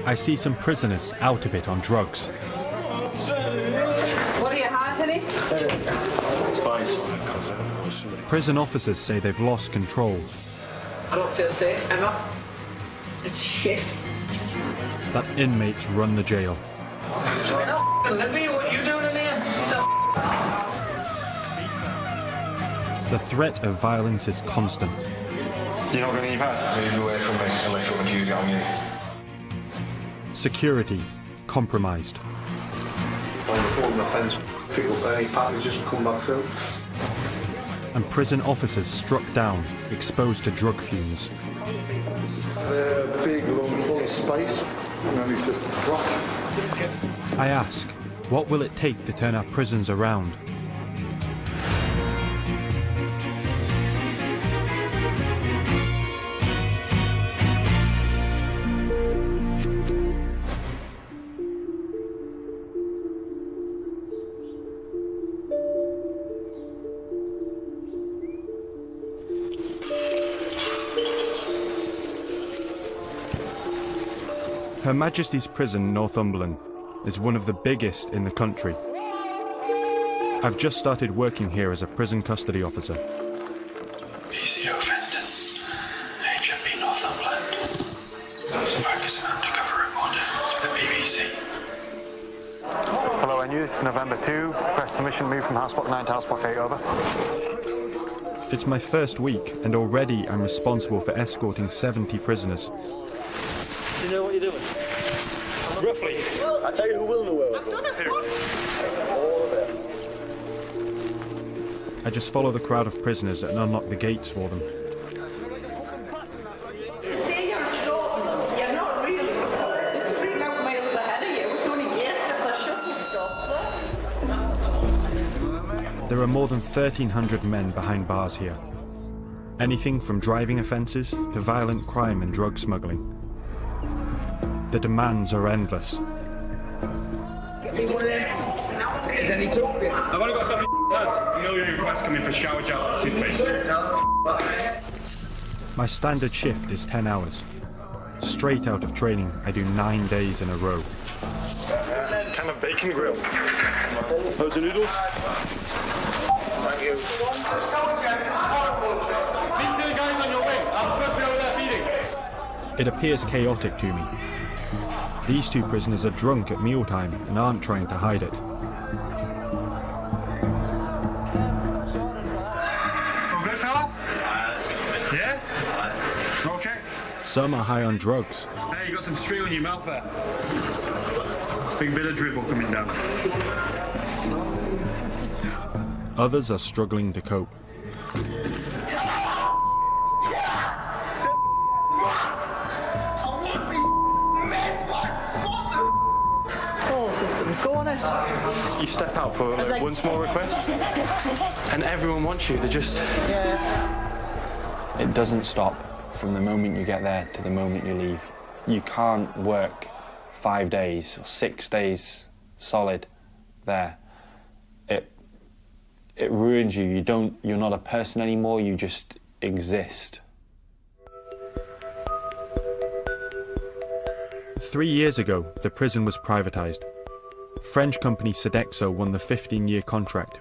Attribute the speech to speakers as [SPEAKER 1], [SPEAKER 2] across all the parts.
[SPEAKER 1] I see some prisoners out of it on drugs.
[SPEAKER 2] What are you hard, honey?
[SPEAKER 3] Spice.
[SPEAKER 1] Prison officers say they've lost control.
[SPEAKER 2] I don't feel safe, Emma. It's shit.
[SPEAKER 1] That inmates run the jail.
[SPEAKER 2] Let me what you doing in here?
[SPEAKER 1] The threat of violence is constant.
[SPEAKER 4] You're not going to need that? Move away from me unless you want to use it on you.
[SPEAKER 1] Security compromised.
[SPEAKER 5] On the phone on the fence, pick up any packages and come back through.
[SPEAKER 1] And prison officers struck down, exposed to drug fumes.
[SPEAKER 5] Big room full of space, and then he's just crack.
[SPEAKER 1] I ask, what will it take to turn our prisons around? Her Majesty's Prison, Northumberland, is one of the biggest in the country. I've just started working here as a prison custody officer.
[SPEAKER 4] PCO Fenton, HMP Northumberland. I was working as an undercover reporter for the BBC.
[SPEAKER 6] Hello, NU, this is November 2. Request permission to move from House Block 9 to House Block 8, over.
[SPEAKER 1] It's my first week, and already I'm responsible for escorting 70 prisoners.
[SPEAKER 3] Do you know what you're doing? Roughly.
[SPEAKER 5] I tell you who will know where I've done it. All of it.
[SPEAKER 1] I just follow the crowd of prisoners and unlock the gates for them.
[SPEAKER 2] Say you're stopping them. You're not really. They're 3 miles ahead of you. It's only gates if they're shut, you stop there.
[SPEAKER 1] There are more than 1,300 men behind bars here. Anything from driving offences to violent crime and drug smuggling. The demands are endless.
[SPEAKER 7] Is any talking?
[SPEAKER 3] I've only got some lads. You know your request coming for shower gel toothpaste.
[SPEAKER 1] My standard shift is 10 hours. Straight out of training, I do 9 days in a row.
[SPEAKER 4] Can of bacon grill.
[SPEAKER 3] Loads of noodles.
[SPEAKER 7] Thank you.
[SPEAKER 3] Speak to the guys on your wing. I'm supposed to be over there feeding.
[SPEAKER 1] It appears chaotic to me. These 2 prisoners are drunk at mealtime and aren't trying to hide it.
[SPEAKER 3] All good, fella? Yeah? Roll check.
[SPEAKER 1] Some are high on drugs.
[SPEAKER 3] Hey, you got some string on your mouth there. Big bit of dribble coming down.
[SPEAKER 1] Others are struggling to cope.
[SPEAKER 4] You step out for like, one small request, and everyone wants you. They're just...
[SPEAKER 2] Yeah.
[SPEAKER 8] It doesn't stop from the moment you get there to the moment you leave. You can't work 5 days or 6 days solid there. It ruins you. You're not a person anymore, you just exist.
[SPEAKER 1] 3 years ago, the prison was privatised. French company Sodexo won the 15-year contract,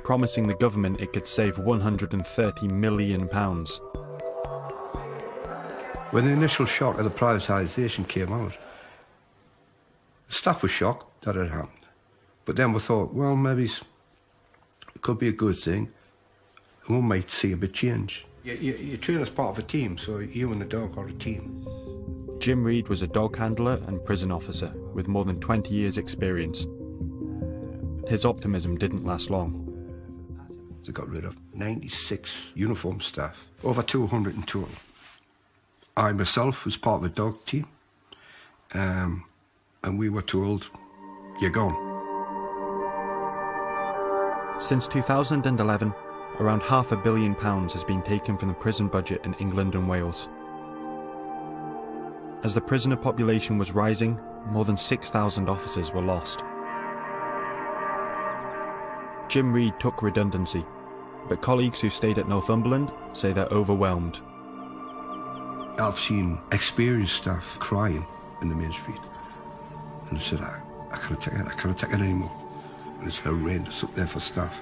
[SPEAKER 1] promising the government it could save £130 million.
[SPEAKER 5] When the initial shock of the privatisation came out, the staff was shocked that it happened. But then we thought, well, maybe it could be a good thing, and we might see a bit change. You train as part of a team, so you and the dog are a team.
[SPEAKER 1] Jim Reed was a dog handler and prison officer with more than 20 years' experience. His optimism didn't last long.
[SPEAKER 5] They got rid of 96 uniformed staff, over 200 in total. I myself was part of a dog team, and we were told, you're gone.
[SPEAKER 1] Since 2011, around £500 million has been taken from the prison budget in England and Wales. As the prisoner population was rising, more than 6,000 officers were lost. Jim Reed took redundancy, but colleagues who stayed at Northumberland say they're overwhelmed.
[SPEAKER 5] I've seen experienced staff crying in the main street. And I said, I can't take it, I can't take it anymore. And it's horrendous up there for staff.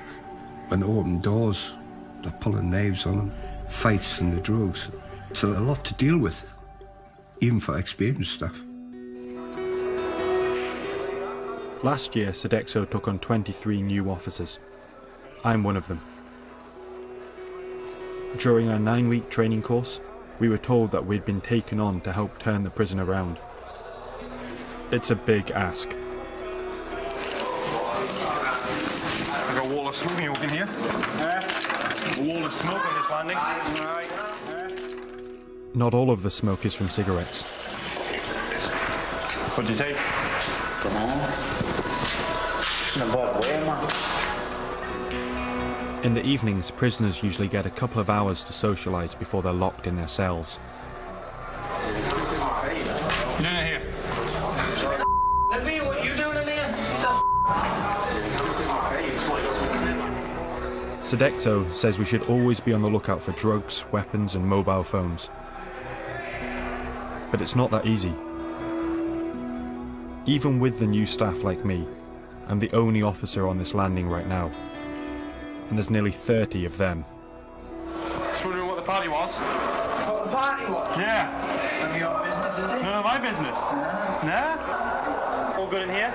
[SPEAKER 5] When they open doors, they're pulling knives on them, fights and the drugs. It's a lot to deal with, even for experienced staff.
[SPEAKER 1] Last year, Sodexo took on 23 new officers. I'm one of them. During our 9-week training course, we were told that we'd been taken on to help turn the prison around. It's a big ask.
[SPEAKER 3] There's a wall of smoke in here. A wall of smoke on this landing.
[SPEAKER 1] Not all of the smoke is from cigarettes.
[SPEAKER 3] What'd you take?
[SPEAKER 7] Come on. In a bad way, man.
[SPEAKER 1] In the evenings, prisoners usually get a couple of hours to socialise before they're locked in their cells.
[SPEAKER 3] You doing it here?
[SPEAKER 7] Let me, what you doing in here?
[SPEAKER 1] Sodexo says we should always be on the lookout for drugs, weapons and mobile phones. But it's not that easy. Even with the new staff like me, I'm the only officer on this landing right now. And there's nearly 30 of them.
[SPEAKER 3] Just wondering what the party was.
[SPEAKER 7] What the party was?
[SPEAKER 3] Yeah.
[SPEAKER 7] None of your business, is it?
[SPEAKER 3] None of my business. Nah? All good in here?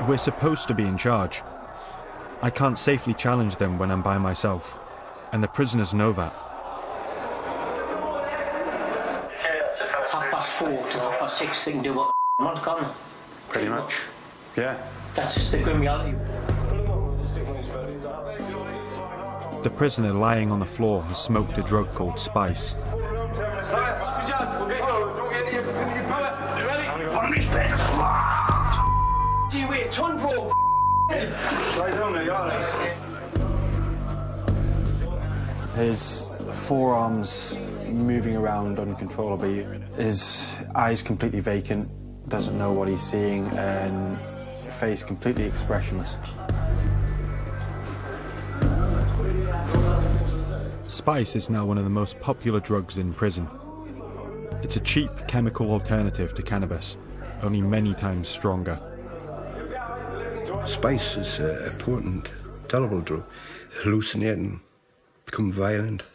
[SPEAKER 1] We're supposed to be in charge. I can't safely challenge them when I'm by myself, and the prisoners know that.
[SPEAKER 9] 4:30 to 6:30, they can do what they want, can't they?
[SPEAKER 3] Pretty much. Yeah.
[SPEAKER 9] That's the grim reality.
[SPEAKER 1] The prisoner lying on the floor has smoked a drug called spice.
[SPEAKER 8] His forearms moving around uncontrollably, his eyes completely vacant, doesn't know what he's seeing, and face completely expressionless.
[SPEAKER 1] Spice is now one of the most popular drugs in prison. It's a cheap chemical alternative to cannabis, only many times stronger.
[SPEAKER 5] Spice is a potent, terrible drug. Hallucinating, become violent.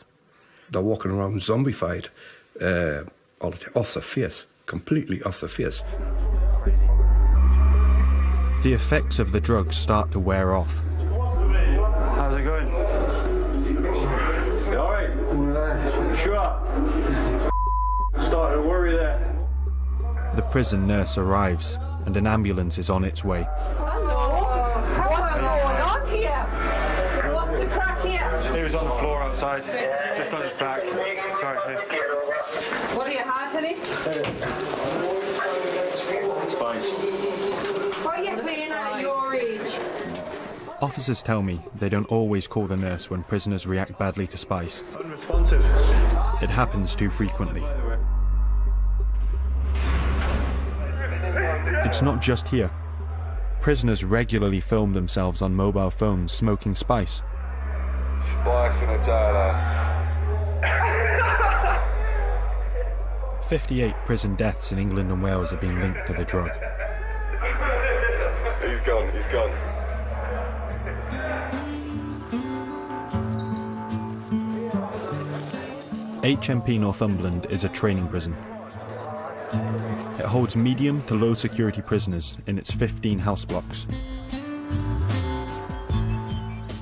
[SPEAKER 5] They're walking around zombified, all the time, off their face, completely off their face.
[SPEAKER 1] The effects of the drugs start to wear off.
[SPEAKER 3] How's it going? You alright? Sure. Starting to worry there.
[SPEAKER 1] The prison nurse arrives, and an ambulance is on its way.
[SPEAKER 2] Hello? What's going on here? What's the crack here?
[SPEAKER 3] He was on the floor outside, just on his back. Sorry, here.
[SPEAKER 2] What are you had, honey?
[SPEAKER 3] Spice.
[SPEAKER 2] What are you playing at your age?
[SPEAKER 1] Officers tell me they don't always call the nurse when prisoners react badly to spice.
[SPEAKER 3] Unresponsive.
[SPEAKER 1] It happens too frequently. It's not just here. Prisoners regularly film themselves on mobile phones smoking spice.
[SPEAKER 10] Spice in a jailhouse.
[SPEAKER 1] 58 prison deaths in England and Wales are being linked to the drug.
[SPEAKER 10] He's gone, he's gone.
[SPEAKER 1] HMP Northumberland is a training prison. It holds medium to low security prisoners in its 15 house blocks.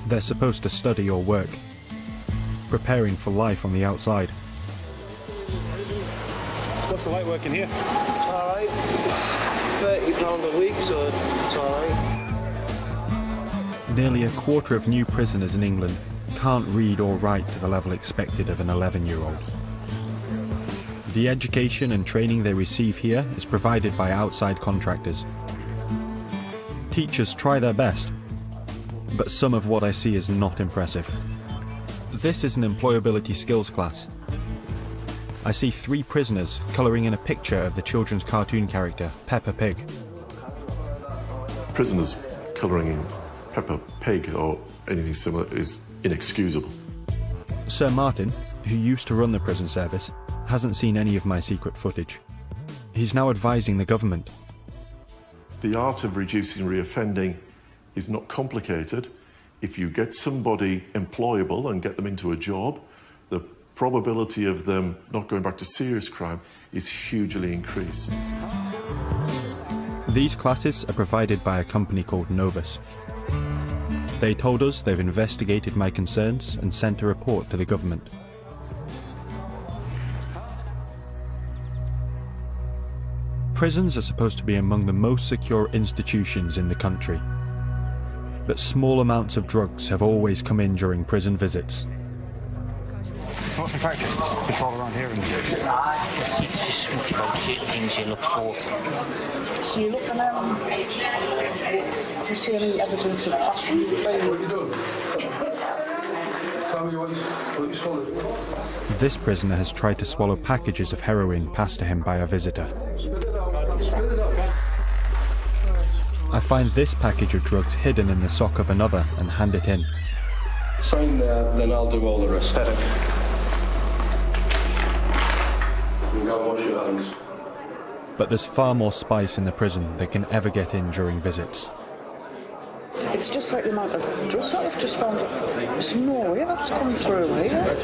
[SPEAKER 1] They're supposed to study or work, preparing for life on the outside.
[SPEAKER 3] What's the light working here?
[SPEAKER 11] Alright. £30 a week, so it's alright.
[SPEAKER 1] Nearly a quarter of new prisoners in England can't read or write to the level expected of an 11-year-old. The education and training they receive here is provided by outside contractors. Teachers try their best, but some of what I see is not impressive. This is an employability skills class. I see 3 prisoners colouring in a picture of the children's cartoon character, Peppa Pig.
[SPEAKER 12] Prisoners colouring in Peppa Pig or anything similar is inexcusable.
[SPEAKER 1] Sir Martin, who used to run the prison service, hasn't seen any of my secret footage. He's now advising the government.
[SPEAKER 12] The art of reducing reoffending is not complicated. If you get somebody employable and get them into a job, the probability of them not going back to serious crime is hugely increased.
[SPEAKER 1] These classes are provided by a company called Novus. They told us they've investigated my concerns and sent a report to the government. Prisons are supposed to be among the most secure institutions in the country. But small amounts of drugs have always come in during prison visits.
[SPEAKER 6] So what's the practice? Patrol around here and...
[SPEAKER 9] It's just about certain things you look for.
[SPEAKER 2] So you look and do you see any evidence of passion? What are you doing? Tell me what you swallowed.
[SPEAKER 1] This prisoner has tried to swallow packages of heroin passed to him by a visitor. I find this package of drugs hidden in the sock of another and hand it in.
[SPEAKER 10] Sign there, then I'll do all the rest. You go wash your hands.
[SPEAKER 1] But there's far more spice in the prison than can ever get in during visits.
[SPEAKER 2] It's just like the amount of drugs that I've just found. There's no way that's come through here.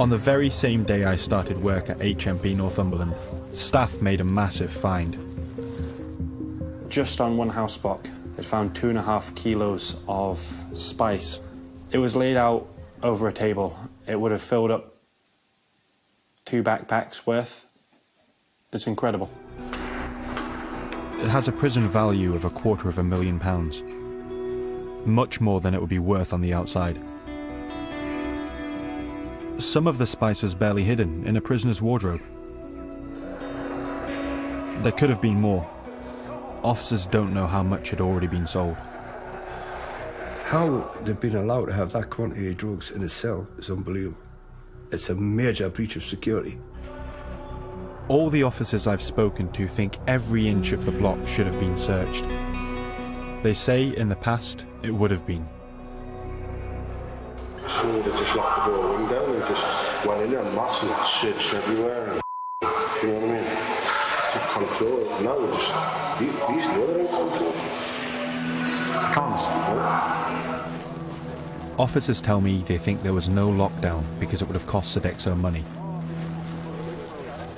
[SPEAKER 1] On the very same day I started work at HMP Northumberland, staff made a massive find.
[SPEAKER 8] Just on one house block, they found 2.5 kilos of spice. It was laid out over a table. It would have filled up 2 backpacks worth. It's incredible.
[SPEAKER 1] It has a prison value of £250,000. Much more than it would be worth on the outside. Some of the spice was barely hidden in a prisoner's wardrobe. There could have been more. Officers don't know how much had already been sold.
[SPEAKER 5] How they've been allowed to have that quantity of drugs in a cell is unbelievable. It's a major breach of security.
[SPEAKER 1] All the officers I've spoken to think every inch of the block should have been searched. They say in the past it would have been.
[SPEAKER 10] Someone that just locked the door window and just went in there and mass and searched everywhere and you know what I mean? Took control. Now we're just these know they're in control.
[SPEAKER 6] Cons.
[SPEAKER 1] Officers tell me they think there was no lockdown because it would have cost Sodexo money.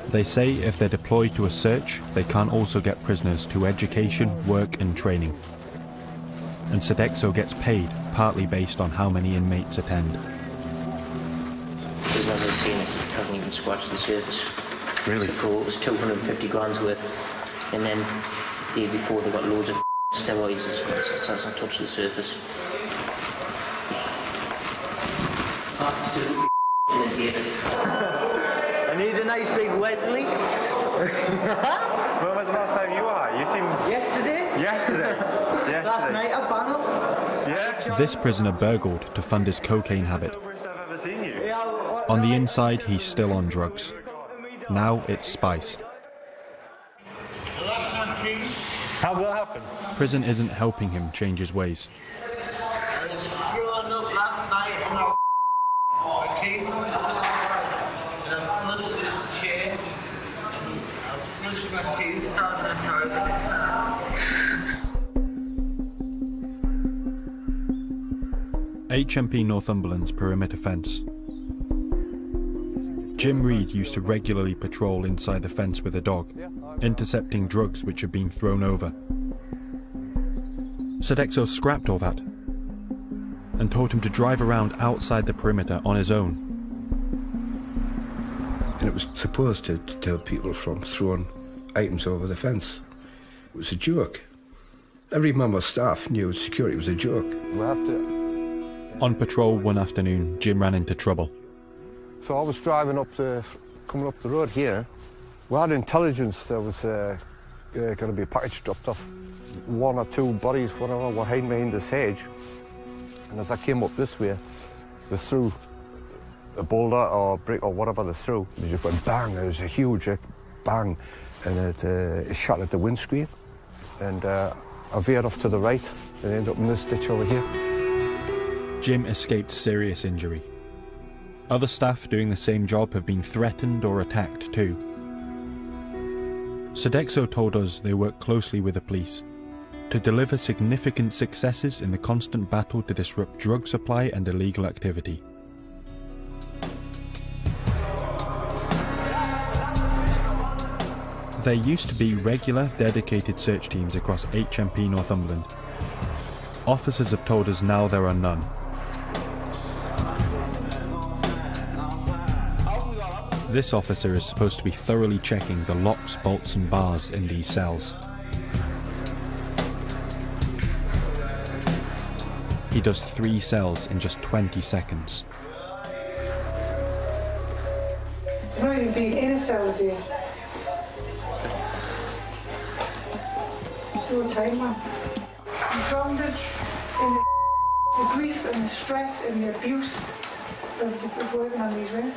[SPEAKER 1] They say if they're deployed to a search, they can't also get prisoners to education, work and training. And Sodexo gets paid partly based on how many inmates attend.
[SPEAKER 9] As I've seen, it hasn't even scratched the surface.
[SPEAKER 6] Really?
[SPEAKER 9] So it was 250 grand's worth, and then the day before they got loads of steroids. It hasn't touched the surface. Absolutely I need a nice big Wesley.
[SPEAKER 6] When was the last time you were high? You seem...
[SPEAKER 9] Yesterday.
[SPEAKER 6] Yesterday?
[SPEAKER 9] Last night at Banner.
[SPEAKER 6] Yeah?
[SPEAKER 1] This prisoner burgled to fund his cocaine habit.
[SPEAKER 6] I've ever seen you.
[SPEAKER 1] On the inside, he's still on drugs. Now it's spice.
[SPEAKER 6] How did that happen?
[SPEAKER 1] Prison isn't helping him change his ways.
[SPEAKER 2] I was throwing up last night and my teeth. And I flushed this chair. And I flushed my teeth down the toilet.
[SPEAKER 1] HMP Northumberland's perimeter fence. Jim Reed used to regularly patrol inside the fence with a dog, intercepting drugs which had been thrown over. Sodexo scrapped all that and told him to drive around outside the perimeter on his own.
[SPEAKER 5] And it was supposed to deter people from throwing items over the fence. It was a joke. Every member of staff knew security was a joke.
[SPEAKER 1] On patrol one afternoon, Jim ran into trouble.
[SPEAKER 13] So I was driving coming up the road here. We had intelligence there was going to be a package dropped off. 1 or 2 bodies, whatever, were hiding behind this hedge. And as I came up this way, they threw a boulder or a brick or whatever they threw. It just went bang. It was a huge bang, and it shot at the windscreen. And I veered off to the right and ended up in this ditch over here.
[SPEAKER 1] Jim escaped serious injury. Other staff doing the same job have been threatened or attacked too. Sodexo told us they work closely with the police to deliver significant successes in the constant battle to disrupt drug supply and illegal activity. There used to be regular, dedicated search teams across HMP Northumberland. Officers have told us now there are none. This officer is supposed to be thoroughly checking the locks, bolts and bars in these cells. He does 3 cells in just 20 seconds.
[SPEAKER 14] I've not even been in a cell a day. It's no time, man. I'm drowned in the grief and the stress and the abuse of working on these women.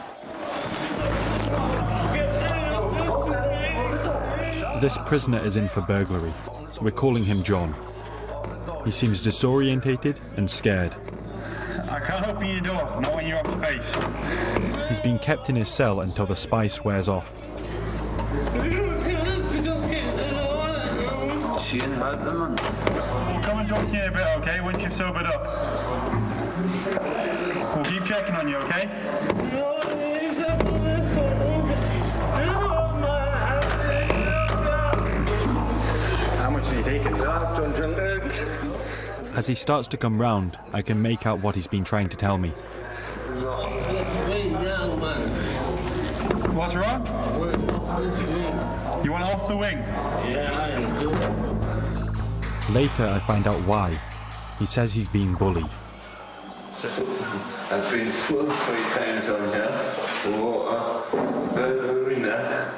[SPEAKER 1] This prisoner is in for burglary. We're calling him John. He seems disorientated and scared.
[SPEAKER 3] I can't open your door, not when you're off the base.
[SPEAKER 1] He's been kept in his cell until the spice wears off.
[SPEAKER 3] We'll come and talk to you in a bit, okay, once you've sobered up. We'll keep checking on you, okay? How much is he taking?
[SPEAKER 1] As he starts to come round, I can make out what he's been trying to tell me.
[SPEAKER 3] What's wrong? You want off the wing?
[SPEAKER 1] Later I find out why. He says he's being bullied.
[SPEAKER 10] I've been school 3 times on here. Water, in there.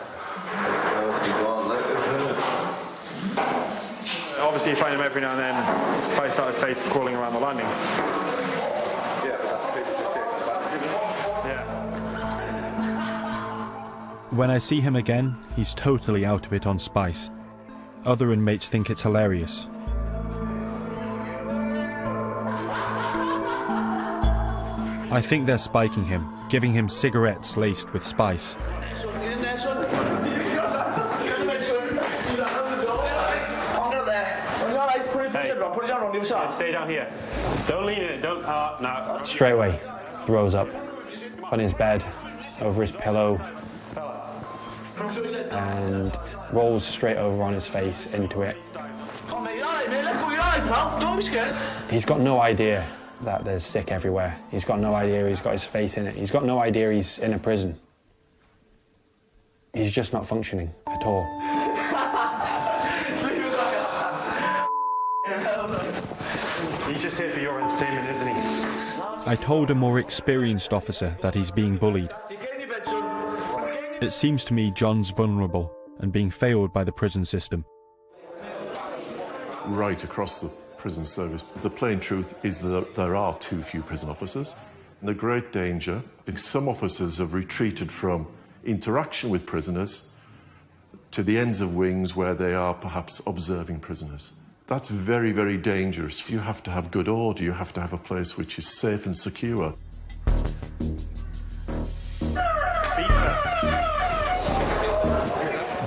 [SPEAKER 6] Obviously you find him every now and then spaced out his face crawling around the landings.
[SPEAKER 1] When I see him again, he's totally out of it on spice. Other inmates think it's hilarious. I think they're spiking him, giving him cigarettes laced with spice.
[SPEAKER 6] Hey, stay down here. Don't lean in it, don't, no.
[SPEAKER 8] Straight away, throws up on his bed, over his pillow, and rolls straight over on his face into it. He's got no idea that there's sick everywhere. He's got no idea he's got his face in it. He's got no idea he's in a prison. He's just not functioning at all.
[SPEAKER 6] He's just here for your entertainment, isn't he?
[SPEAKER 1] I told a more experienced officer that he's being bullied. It seems to me John's vulnerable and being failed by the prison system.
[SPEAKER 12] Right across the prison service, the plain truth is that there are too few prison officers. And the great danger is some officers have retreated from interaction with prisoners to the ends of wings where they are perhaps observing prisoners. That's very, very dangerous. You have to have good order. You have to have a place which is safe and secure.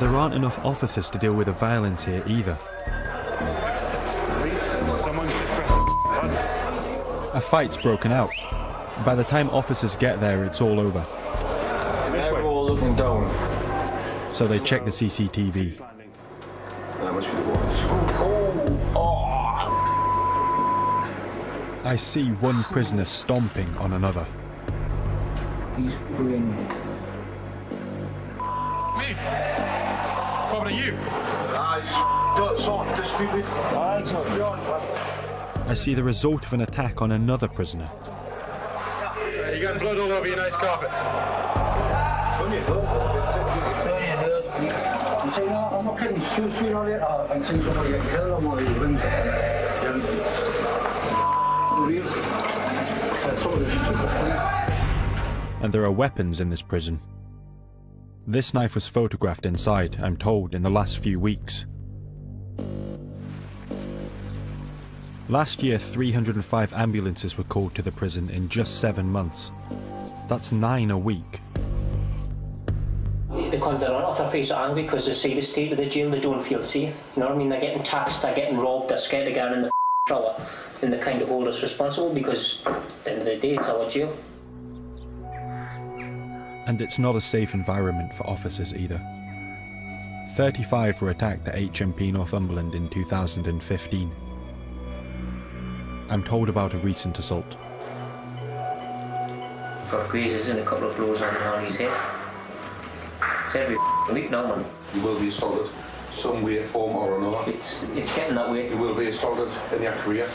[SPEAKER 1] There aren't enough officers to deal with the violence here either. A fight's broken out. By the time officers get there, it's all over.
[SPEAKER 11] They're all looking down.
[SPEAKER 1] So they check the CCTV.
[SPEAKER 11] That must be the ones.
[SPEAKER 1] I see one prisoner stomping on another.
[SPEAKER 11] He's brilliant.
[SPEAKER 3] Me? What about you?
[SPEAKER 1] I see the result of an attack on another prisoner.
[SPEAKER 3] You got blood all over your nice carpet.
[SPEAKER 11] I'm not kidding. Sooner or later, I'm seeing somebody get killed on one of these wings.
[SPEAKER 1] And there are weapons in this prison. This knife was photographed inside, I'm told, in the last few weeks. Last year, 305 ambulances were called to the prison in just 7 months. That's 9 a week.
[SPEAKER 9] The cons are on off their face are angry because they see the state of the jail, they don't feel safe. You know what I mean? They're getting taxed, they're getting robbed, they're scared to get in the shower, and they kind of hold us responsible because at the end of the day it's our jail.
[SPEAKER 1] And it's not a safe environment for officers either. 35 were attacked at HMP Northumberland in 2015. I'm told about a recent assault.
[SPEAKER 9] Got grazes and a couple of blows on his head. It's every week now, man.
[SPEAKER 10] You will be assaulted, some way, form or another.
[SPEAKER 9] It's getting that way.
[SPEAKER 10] You will be assaulted in your career,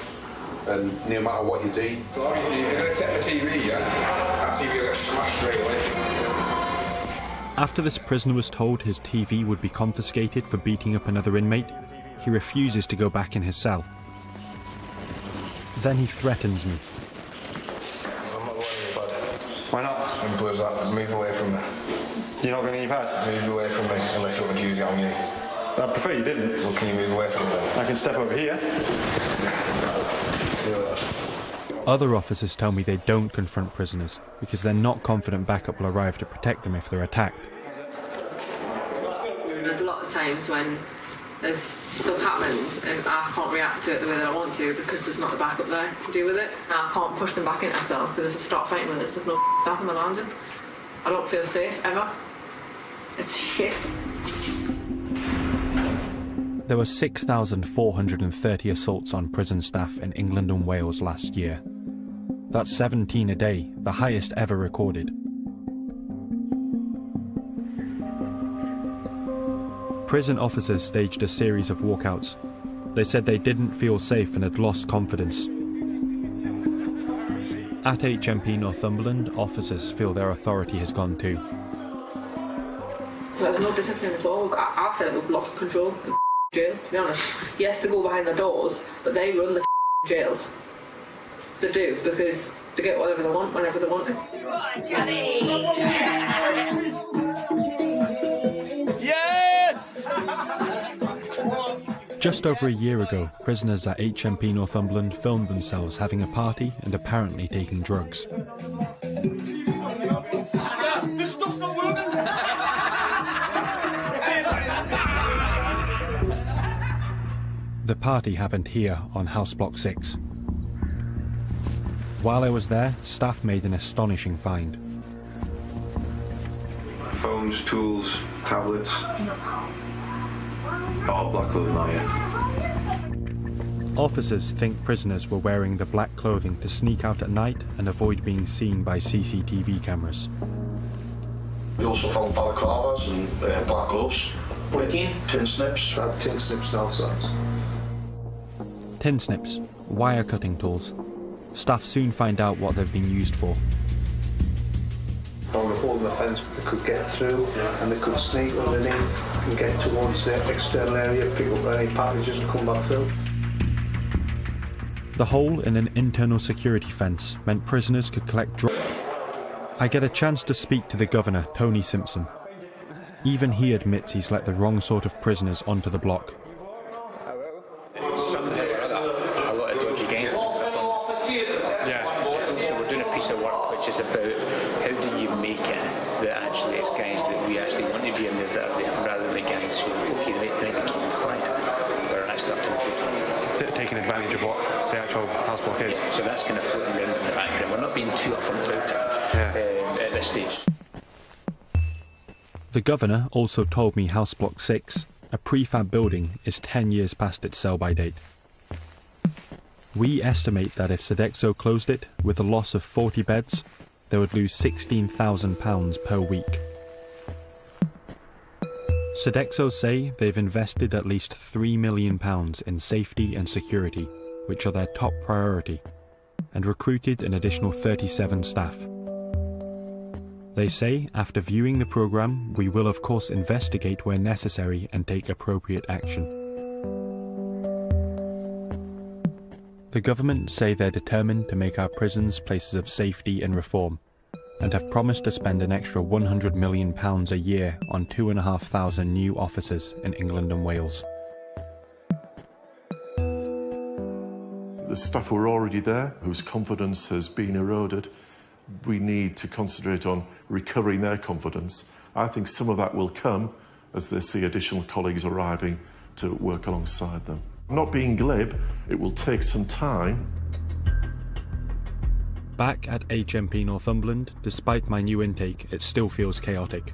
[SPEAKER 10] and no matter what you do.
[SPEAKER 3] So obviously, if you're going to take the TV, that TV will get smashed straight away.
[SPEAKER 1] After this prisoner was told his TV would be confiscated for beating up another inmate, he refuses to go back in his cell. Then he threatens me.
[SPEAKER 3] I'm not going to your pad.
[SPEAKER 8] Why not?
[SPEAKER 3] Simple as that. Move away from me.
[SPEAKER 8] You're not going to your pad?
[SPEAKER 3] Move away from me, unless you want me to use it on you.
[SPEAKER 8] I prefer you didn't.
[SPEAKER 3] Well, can you move away from me then?
[SPEAKER 8] I can step over here.
[SPEAKER 3] See you later.
[SPEAKER 1] Other officers tell me they don't confront prisoners because they're not confident backup will arrive to protect them if they're attacked.
[SPEAKER 15] There's a lot of times when there's stuff happens and I can't react to it the way that I want to because there's not the backup there to deal with it. And I can't push them back into a cell because if I start fighting with it, there's no staff in the landing. I don't feel safe ever. It's shit.
[SPEAKER 1] There were 6,430 assaults on prison staff in England and Wales last year. That's 17 a day, the highest ever recorded. Prison officers staged a series of walkouts. They said they didn't feel safe and had lost confidence. At HMP Northumberland, officers feel their authority has gone too.
[SPEAKER 15] So there's no discipline at all. I feel like we've lost control in jail, to be honest. Yes, they go behind the doors, but they run the jails. They do, because they get whatever they want, whenever they want it.
[SPEAKER 16] Yes!
[SPEAKER 1] Just over a year ago, prisoners at HMP Northumberland filmed themselves having a party and apparently taking drugs.
[SPEAKER 16] This stuff's not working!
[SPEAKER 1] The party happened here on House Block 6. While I was there, staff made an astonishing find.
[SPEAKER 17] Phones, tools, tablets. All black clothing now, yeah.
[SPEAKER 1] Officers think prisoners were wearing the black clothing to sneak out at night and avoid being seen by CCTV cameras.
[SPEAKER 10] We also found balaclavas and black gloves.
[SPEAKER 9] Working?
[SPEAKER 10] Tin snips. Tin snips and outside.
[SPEAKER 1] Tin snips, wire cutting tools. Staff soon find out what they've been used for.
[SPEAKER 5] Found a hole in the fence they could get through, and they could sneak underneath and get towards the external area, pick up any packages and come back through.
[SPEAKER 1] The hole in an internal security fence meant prisoners could collect drugs. I get a chance to speak to the governor, Tony Simpson. Even he admits he's let the wrong sort of prisoners onto the block.
[SPEAKER 18] Piece of work which is about how do you make it that actually it's guys that we actually want to be in there that are there rather than guys who, okay, they might keep them quiet, but are actually up to the people.
[SPEAKER 8] Taking advantage of what the actual house block is.
[SPEAKER 18] So that's kind of floating around in the background. We're not being too upfront about it at this stage.
[SPEAKER 1] The governor also told me House Block 6, a prefab building, is 10 years past its sell-by date. We estimate that if Sodexo closed it, with a loss of 40 beds, they would lose £16,000 per week. Sodexo say they've invested at least £3 million in safety and security, which are their top priority, and recruited an additional 37 staff. They say, after viewing the programme, we will of course investigate where necessary and take appropriate action. The government say they're determined to make our prisons places of safety and reform, and have promised to spend an extra £100 million a year on 2,500 new officers in England and Wales.
[SPEAKER 12] The staff who are already there, whose confidence has been eroded, we need to concentrate on recovering their confidence. I think some of that will come as they see additional colleagues arriving to work alongside them. Not being glib, it will take some time.
[SPEAKER 1] Back at HMP Northumberland, despite my new intake, it still feels chaotic.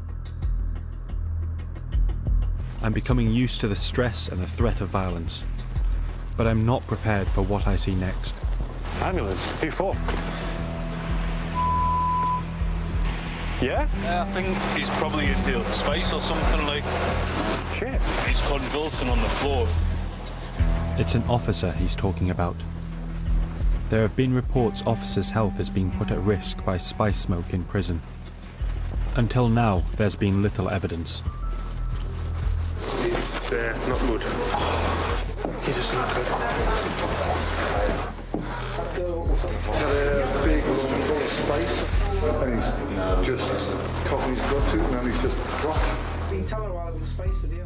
[SPEAKER 1] I'm becoming used to the stress and the threat of violence, but I'm not prepared for what I see next.
[SPEAKER 6] Ambulance? Who for? Yeah?
[SPEAKER 19] I think he's probably inhaled spice or something like.
[SPEAKER 6] Shit.
[SPEAKER 19] He's convulsing on the floor.
[SPEAKER 1] It's an officer he's talking about. There have been reports officers' health is being put at risk by spice smoke in prison. Until now, there's been little evidence.
[SPEAKER 6] It's not good. He's just not good.
[SPEAKER 13] He's had a big lung full of spice and he's just coughing his gut out and he's just dropped.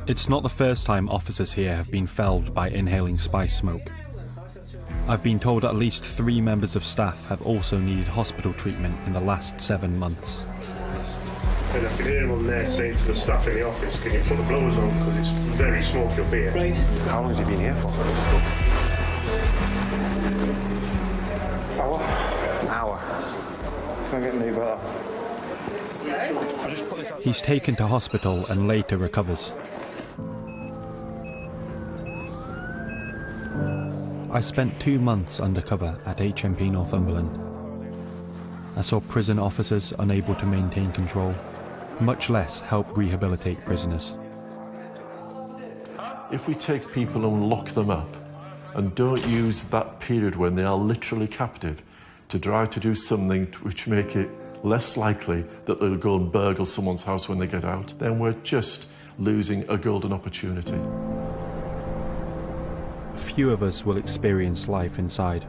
[SPEAKER 1] It's not the first time officers here have been felled by inhaling spice smoke. I've been told at least 3 members of staff have also needed hospital treatment in the last 7 months.
[SPEAKER 6] And I can hear him on there saying to the staff in the office, can you put the blowers on because it's very smoky up here. Right. How long has he been here for? An hour. It's not getting any better.
[SPEAKER 1] He's taken to hospital and later recovers. I spent 2 months undercover at HMP Northumberland. I saw prison officers unable to maintain control, much less help rehabilitate prisoners.
[SPEAKER 12] If we take people and lock them up and don't use that period when they are literally captive to try to do something which make it less likely that they'll go and burgle someone's house when they get out, then we're just losing a golden opportunity.
[SPEAKER 1] Few of us will experience life inside.